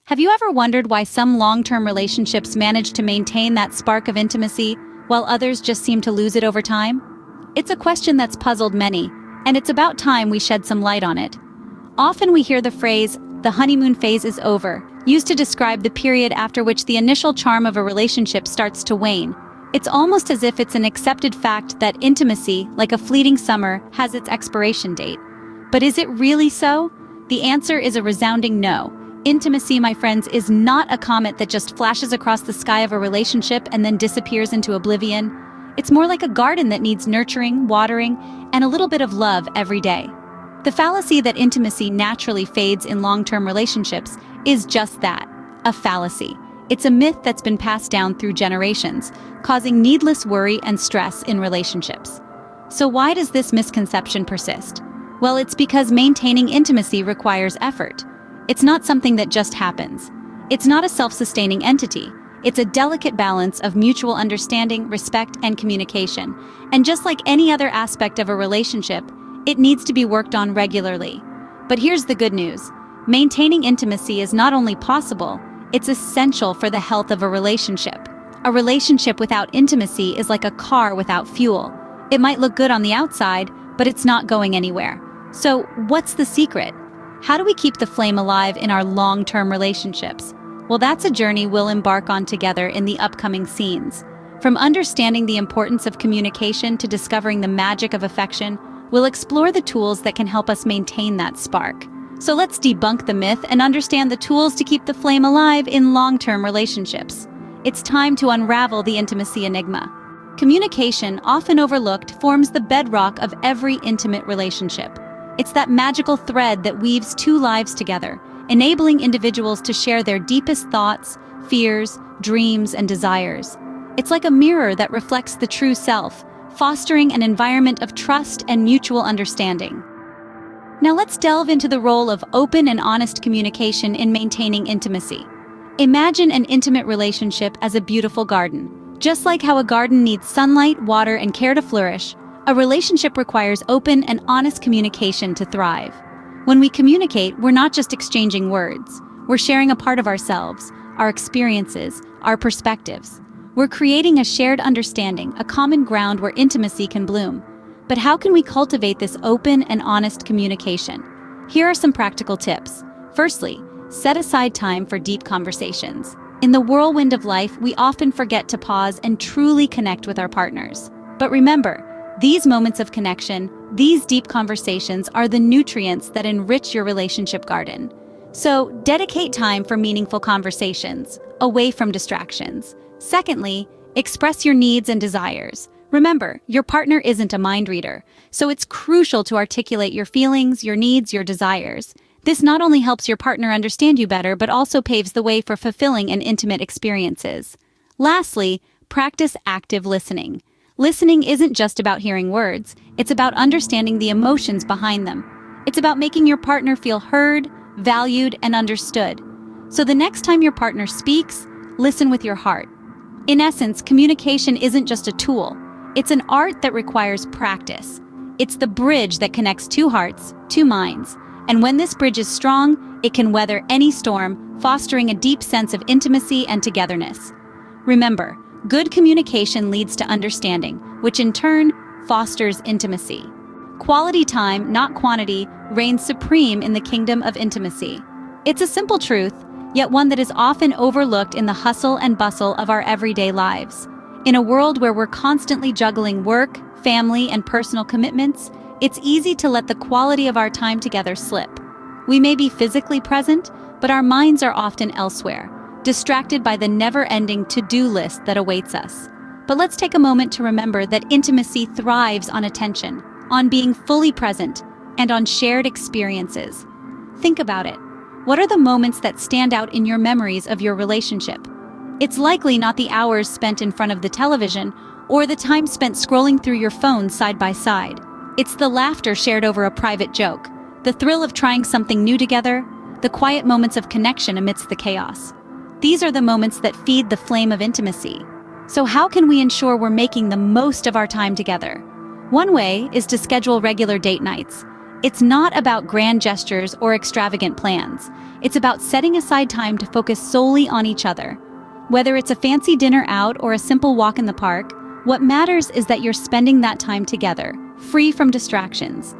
Have you ever wondered why some long-term relationships manage to maintain that spark of intimacy while others just seem to lose it over time? It's a question that's puzzled many, and it's about time we shed some light on it. Often we hear the phrase, "the honeymoon phase is over," used to describe the period after which the initial charm of a relationship starts to wane. It's almost as if it's an accepted fact that intimacy, like a fleeting summer, has its expiration date. But is it really so? The answer is a resounding no. Intimacy, my friends, is not a comet that just flashes across the sky of a relationship and then disappears into oblivion. It's more like a garden that needs nurturing, watering, and a little bit of love every day. The fallacy that intimacy naturally fades in long-term relationships is just that, a fallacy. It's a myth that's been passed down through generations, causing needless worry and stress in relationships. So why does this misconception persist? Well, it's because maintaining intimacy requires effort. It's not something that just happens. It's not a self-sustaining entity. It's a delicate balance of mutual understanding, respect, and communication. And just like any other aspect of a relationship, it needs to be worked on regularly. But here's the good news. Maintaining intimacy is not only possible, it's essential for the health of a relationship. A relationship without intimacy is like a car without fuel. It might look good on the outside, but it's not going anywhere. So, what's the secret? How do we keep the flame alive in our long-term relationships? Well, that's a journey we'll embark on together in the upcoming scenes. From understanding the importance of communication to discovering the magic of affection, we'll explore the tools that can help us maintain that spark. So let's debunk the myth and understand the tools to keep the flame alive in long-term relationships. It's time to unravel the intimacy enigma. Communication, often overlooked, forms the bedrock of every intimate relationship. It's that magical thread that weaves two lives together, enabling individuals to share their deepest thoughts, fears, dreams, and desires. It's like a mirror that reflects the true self, fostering an environment of trust and mutual understanding. Now let's delve into the role of open and honest communication in maintaining intimacy. Imagine an intimate relationship as a beautiful garden. Just like how a garden needs sunlight, water, and care to flourish, a relationship requires open and honest communication to thrive. When we communicate, we're not just exchanging words. We're sharing a part of ourselves, our experiences, our perspectives. We're creating a shared understanding, a common ground where intimacy can bloom. But how can we cultivate this open and honest communication? Here are some practical tips. Firstly, set aside time for deep conversations. In the whirlwind of life, we often forget to pause and truly connect with our partners. But remember, these moments of connection, these deep conversations are the nutrients that enrich your relationship garden. So, dedicate time for meaningful conversations, away from distractions. Secondly, express your needs and desires. Remember, your partner isn't a mind reader, so it's crucial to articulate your feelings, your needs, your desires. This not only helps your partner understand you better, but also paves the way for fulfilling and intimate experiences. Lastly, practice active listening. Listening isn't just about hearing words, it's about understanding the emotions behind them. It's about making your partner feel heard, valued, and understood. So the next time your partner speaks, listen with your heart. In essence, communication isn't just a tool, it's an art that requires practice. It's the bridge that connects two hearts, two minds. And when this bridge is strong, it can weather any storm, fostering a deep sense of intimacy and togetherness. Remember, good communication leads to understanding, which in turn fosters intimacy. Quality time, not quantity, reigns supreme in the kingdom of intimacy. It's a simple truth, yet one that is often overlooked in the hustle and bustle of our everyday lives. In a world where we're constantly juggling work, family, and personal commitments, it's easy to let the quality of our time together slip. We may be physically present, but our minds are often elsewhere, distracted by the never-ending to-do list that awaits us. But let's take a moment to remember that intimacy thrives on attention, on being fully present, and on shared experiences. Think about it. What are the moments that stand out in your memories of your relationship? It's likely not the hours spent in front of the television or the time spent scrolling through your phone side by side. It's the laughter shared over a private joke, the thrill of trying something new together, the quiet moments of connection amidst the chaos. These are the moments that feed the flame of intimacy. So how can we ensure we're making the most of our time together? One way is to schedule regular date nights. It's not about grand gestures or extravagant plans. It's about setting aside time to focus solely on each other. Whether it's a fancy dinner out or a simple walk in the park, what matters is that you're spending that time together, free from distractions.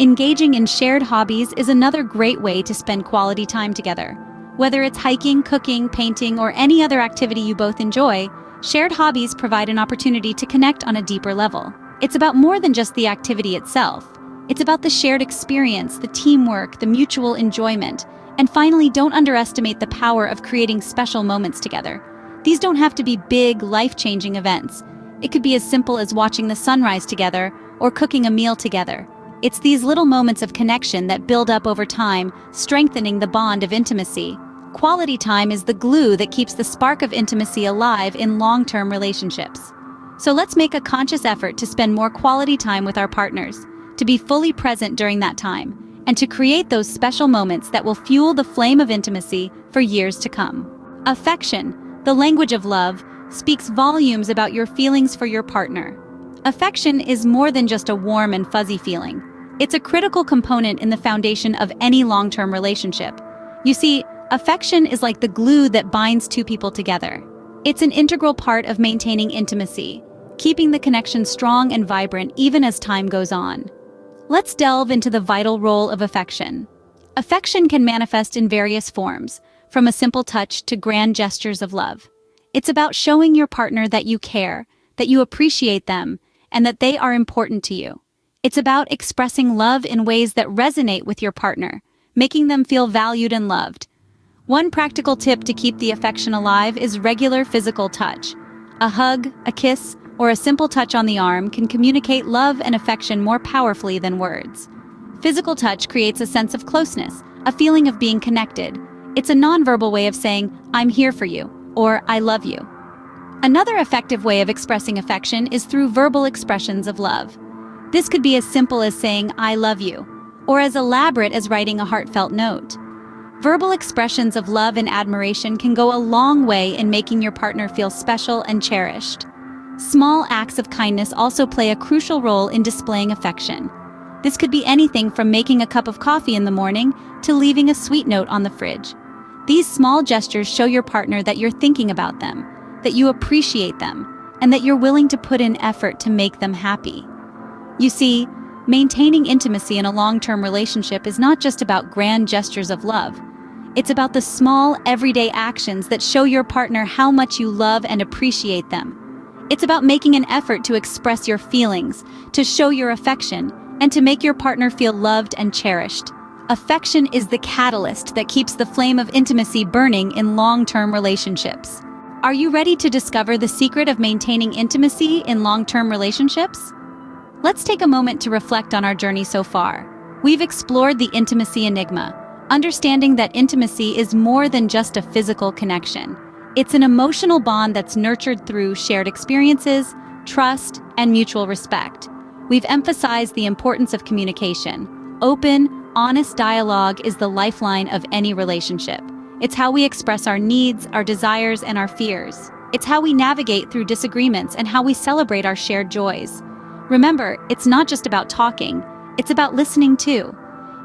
Engaging in shared hobbies is another great way to spend quality time together. Whether it's hiking, cooking, painting, or any other activity you both enjoy, shared hobbies provide an opportunity to connect on a deeper level. It's about more than just the activity itself. It's about the shared experience, the teamwork, the mutual enjoyment. And finally, don't underestimate the power of creating special moments together. These don't have to be big, life-changing events. It could be as simple as watching the sunrise together or cooking a meal together. It's these little moments of connection that build up over time, strengthening the bond of intimacy. Quality time is the glue that keeps the spark of intimacy alive in long-term relationships. So let's make a conscious effort to spend more quality time with our partners, to be fully present during that time, and to create those special moments that will fuel the flame of intimacy for years to come. Affection, the language of love, speaks volumes about your feelings for your partner. Affection is more than just a warm and fuzzy feeling. It's a critical component in the foundation of any long-term relationship. You see, affection is like the glue that binds two people together. It's an integral part of maintaining intimacy, keeping the connection strong and vibrant even as time goes on. Let's delve into the vital role of affection. Affection can manifest in various forms, from a simple touch to grand gestures of love. It's about showing your partner that you care, that you appreciate them, and that they are important to you. It's about expressing love in ways that resonate with your partner, making them feel valued and loved. One practical tip to keep the affection alive is regular physical touch. A hug, a kiss, or a simple touch on the arm can communicate love and affection more powerfully than words. Physical touch creates a sense of closeness, a feeling of being connected. It's a nonverbal way of saying, "I'm here for you," or "I love you." Another effective way of expressing affection is through verbal expressions of love. This could be as simple as saying, "I love you," or as elaborate as writing a heartfelt note. Verbal expressions of love and admiration can go a long way in making your partner feel special and cherished. Small acts of kindness also play a crucial role in displaying affection. This could be anything from making a cup of coffee in the morning to leaving a sweet note on the fridge. These small gestures show your partner that you're thinking about them, that you appreciate them, and that you're willing to put in effort to make them happy. You see, maintaining intimacy in a long-term relationship is not just about grand gestures of love. It's about the small, everyday actions that show your partner how much you love and appreciate them. It's about making an effort to express your feelings, to show your affection, and to make your partner feel loved and cherished. Affection is the catalyst that keeps the flame of intimacy burning in long-term relationships. Are you ready to discover the secret of maintaining intimacy in long-term relationships? Let's take a moment to reflect on our journey so far. We've explored the intimacy enigma, understanding that intimacy is more than just a physical connection. It's an emotional bond that's nurtured through shared experiences, trust, and mutual respect. We've emphasized the importance of communication. Open, honest dialogue is the lifeline of any relationship. It's how we express our needs, our desires, and our fears. It's how we navigate through disagreements and how we celebrate our shared joys. Remember, it's not just about talking, it's about listening too.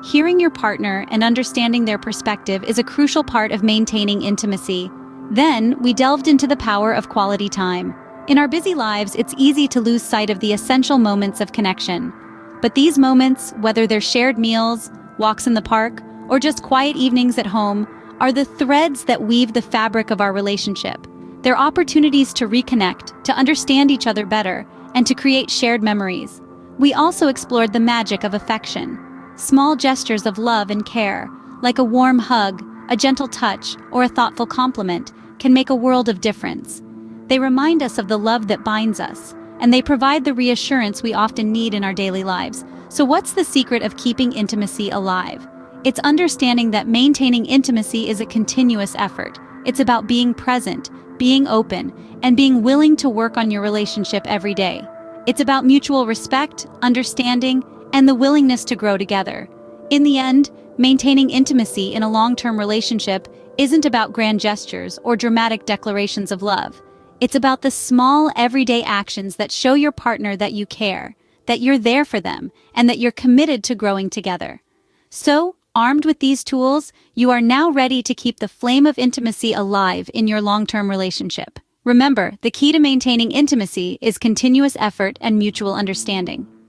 Hearing your partner and understanding their perspective is a crucial part of maintaining intimacy. Then, we delved into the power of quality time. In our busy lives, it's easy to lose sight of the essential moments of connection. But these moments, whether they're shared meals, walks in the park, or just quiet evenings at home, are the threads that weave the fabric of our relationship. They're opportunities to reconnect, to understand each other better, and to create shared memories. We also explored the magic of affection. Small gestures of love and care, like a warm hug, a gentle touch, or a thoughtful compliment, can make a world of difference. They remind us of the love that binds us, and they provide the reassurance we often need in our daily lives. So what's the secret of keeping intimacy alive? It's understanding that maintaining intimacy is a continuous effort. It's about being present, being open, and being willing to work on your relationship every day. It's about mutual respect, understanding, and the willingness to grow together. In the end, maintaining intimacy in a long-term relationship isn't about grand gestures or dramatic declarations of love. It's about the small, everyday actions that show your partner that you care, that you're there for them, and that you're committed to growing together. So, armed with these tools, you are now ready to keep the flame of intimacy alive in your long-term relationship. Remember, the key to maintaining intimacy is continuous effort and mutual understanding.